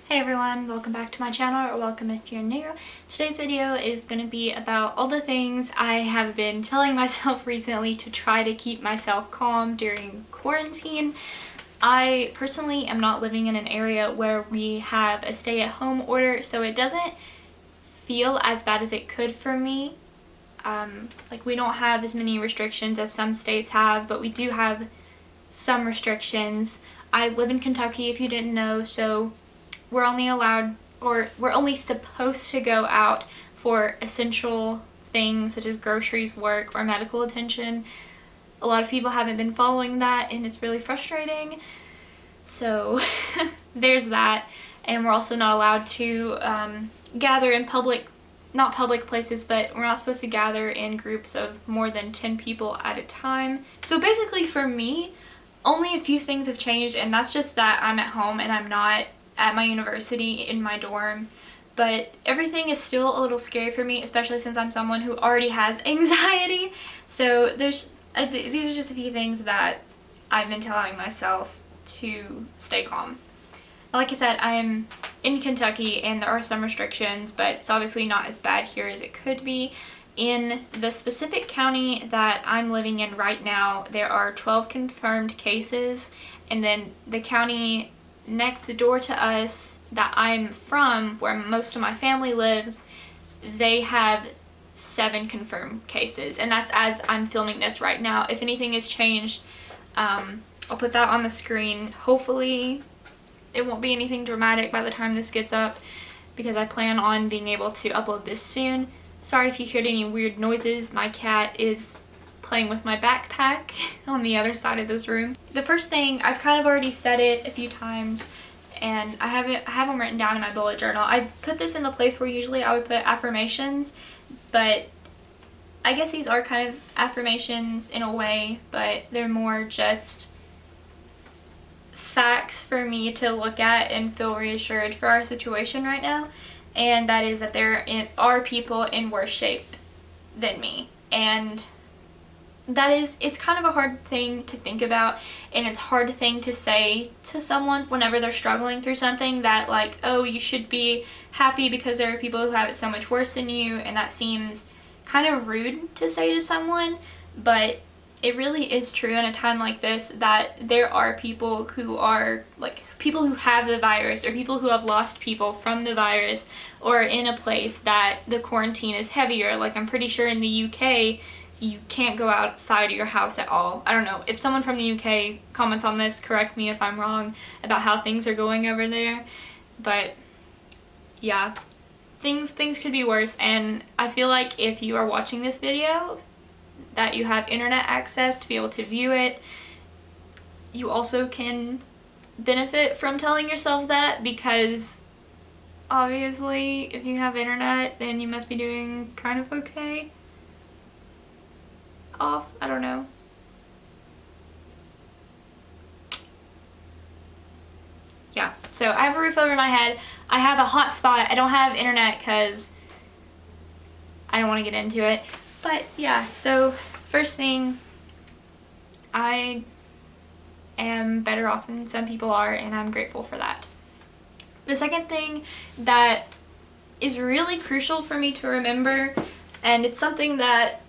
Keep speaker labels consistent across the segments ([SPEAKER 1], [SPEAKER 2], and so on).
[SPEAKER 1] Hey everyone, welcome back to my channel, or welcome if you're new. Today's video is going to be about all the things I have been telling myself recently to try to keep myself calm during quarantine. I personally am not living in an area where we have a stay-at-home order, so it doesn't feel as bad as it could for me. Like, we don't have as many restrictions as some states have, but we do have some restrictions. I live in Kentucky, if you didn't know, so we're only allowed, or we're only supposed to go out for essential things such as groceries, work, or medical attention. A lot of people haven't been following that, and it's really frustrating. So there's that. And we're also not allowed to gather in not public places, but we're not supposed to gather in groups of more than 10 people at a time. So basically for me, only a few things have changed, and that's just that I'm at home and I'm not at my university in my dorm. But everything is still a little scary for me, especially since I'm someone who already has anxiety. So these are just a few things that I've been telling myself to stay calm. Like I said, I'm in Kentucky and there are some restrictions, but it's obviously not as bad here as it could be. In the specific county that I'm living in right now, there are 12 confirmed cases, and then the county next door to us that I'm from, where most of my family lives, they have 7 confirmed cases, and that's as I'm filming this right now. If anything has changed, I'll put that on the screen. Hopefully it won't be anything dramatic by the time this gets up, because I plan on being able to upload this soon. Sorry if you heard any weird noises. My cat is playing with my backpack on the other side of this room. The first thing, I've kind of already said it a few times, and I have them written down in my bullet journal. I put this in the place where usually I would put affirmations, but I guess these are kind of affirmations in a way, but they're more just facts for me to look at and feel reassured for our situation right now. And that is that there are people in worse shape than me, and it's kind of a hard thing to think about, and it's a hard thing to say to someone whenever they're struggling through something, that like, oh, you should be happy because there are people who have it so much worse than you, and that seems kind of rude to say to someone, but it really is true in a time like this that there are people who are like people who have the virus, or people who have lost people from the virus, or in a place that the quarantine is heavier. Like, I'm pretty sure in the UK you can't go outside of your house at all. I don't know. If someone from the UK comments on this, correct me if I'm wrong about how things are going over there. But yeah, things could be worse, and I feel like if you are watching this video, that you have internet access to be able to view it, you also can benefit from telling yourself that, because obviously if you have internet, then you must be doing kind of okay. I don't know. Yeah, so I have a roof over my head. I have a hot spot. I don't have internet because I don't want to get into it. But yeah, so first thing, I am better off than some people are, and I'm grateful for that. The second thing that is really crucial for me to remember, and it's something that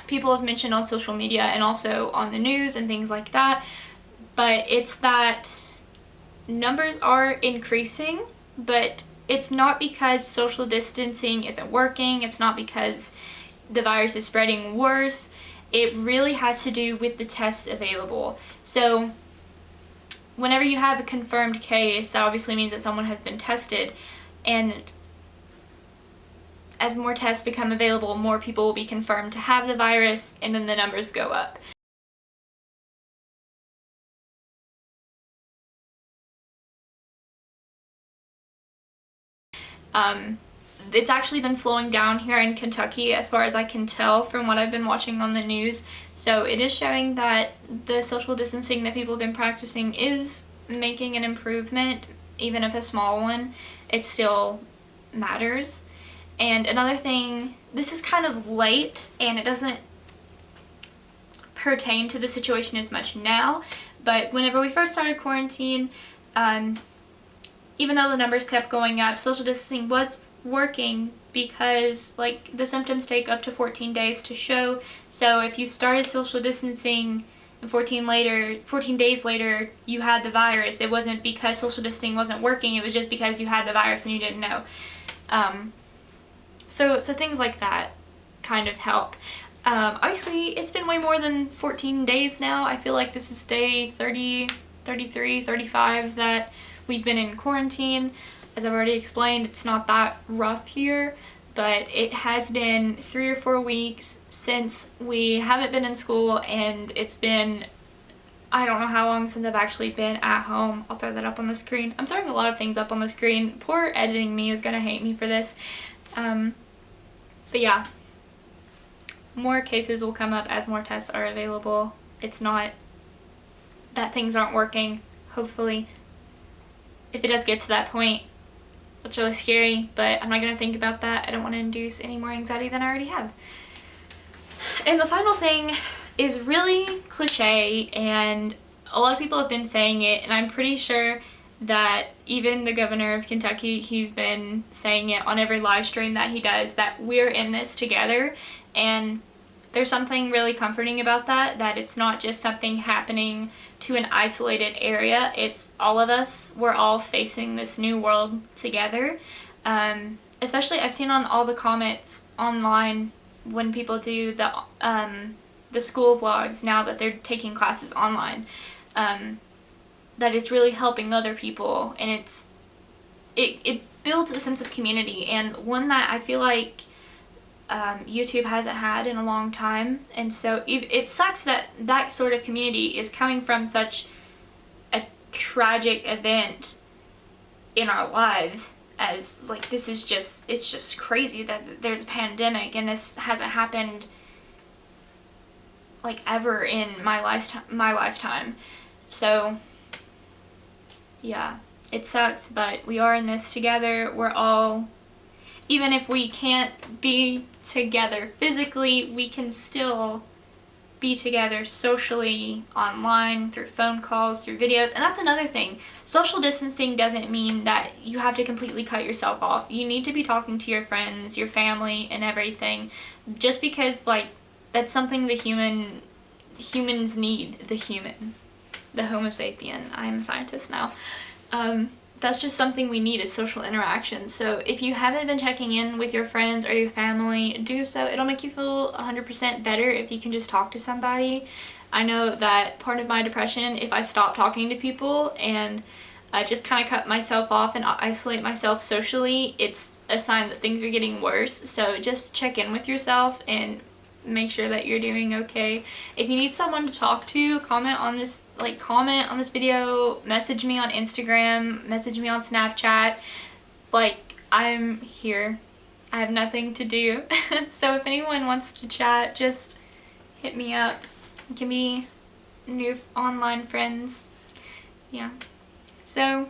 [SPEAKER 1] people have mentioned on social media and also on the news and things like that, but it's that numbers are increasing, but it's not because social distancing isn't working. It's not because the virus is spreading worse. It really has to do with the tests available. So whenever you have a confirmed case, that obviously means that someone has been tested, and as more tests become available, more people will be confirmed to have the virus, and then the numbers go up. It's actually been slowing down here in Kentucky, as far as I can tell from what I've been watching on the news. So it is showing that the social distancing that people have been practicing is making an improvement, even if a small one. It still matters. And another thing, this is kind of late and it doesn't pertain to the situation as much now, but whenever we first started quarantine, even though the numbers kept going up, social distancing was working because like the symptoms take up to 14 days to show. So if you started social distancing and 14 days later you had the virus, it wasn't because social distancing wasn't working, it was just because you had the virus and you didn't know. So things like that kind of help. Obviously it's been way more than 14 days now. I feel like this is day 30, 33, 35 that we've been in quarantine. As I've already explained, it's not that rough here, but it has been 3 or 4 weeks since we haven't been in school, and it's been, I don't know how long since I've actually been at home. I'll throw that up on the screen. I'm throwing a lot of things up on the screen. Poor editing me is gonna hate me for this. But yeah, more cases will come up as more tests are available. It's not that things aren't working, hopefully. If it does get to that point, that's really scary, but I'm not going to think about that. I don't want to induce any more anxiety than I already have. And the final thing is really cliche, and a lot of people have been saying it, and I'm pretty sure that even the governor of Kentucky, he's been saying it on every live stream that he does, that we're in this together. And there's something really comforting about that, that it's not just something happening to an isolated area, it's all of us. We're all facing this new world together. Especially I've seen on all the comments online when people do the school vlogs now that they're taking classes online, that it's really helping other people, and it builds a sense of community, and one that I feel like YouTube hasn't had in a long time. And so it sucks that that sort of community is coming from such a tragic event in our lives, as like this is just, it's just crazy that there's a pandemic and this hasn't happened like ever in my lifetime. So yeah, it sucks, but we are in this together. We're all, even if we can't be together physically, we can still be together socially, online, through phone calls, through videos. And that's another thing. Social distancing doesn't mean that you have to completely cut yourself off. You need to be talking to your friends, your family, and everything. Just because, like, that's something humans need. The Homo sapien. I am a scientist now. That's just something we need, is social interaction. So if you haven't been checking in with your friends or your family, do so. It'll make you feel 100% better if you can just talk to somebody. I know that part of my depression, if I stop talking to people and just kind of cut myself off and isolate myself socially, it's a sign that things are getting worse. So just check in with yourself and make sure that you're doing okay. If you need someone to talk to, comment on this video, message me on Instagram, message me on Snapchat. Like, I'm here. I have nothing to do. So if anyone wants to chat, just hit me up. You can be new online friends. Yeah. So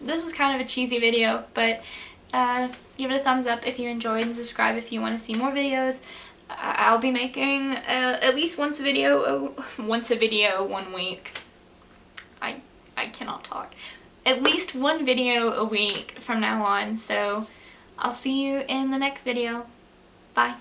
[SPEAKER 1] this was kind of a cheesy video, but give it a thumbs up if you enjoyed, and subscribe if you want to see more videos. I'll be making at least once a video 1 week. I cannot talk. At least one video a week from now on, so I'll see you in the next video. Bye.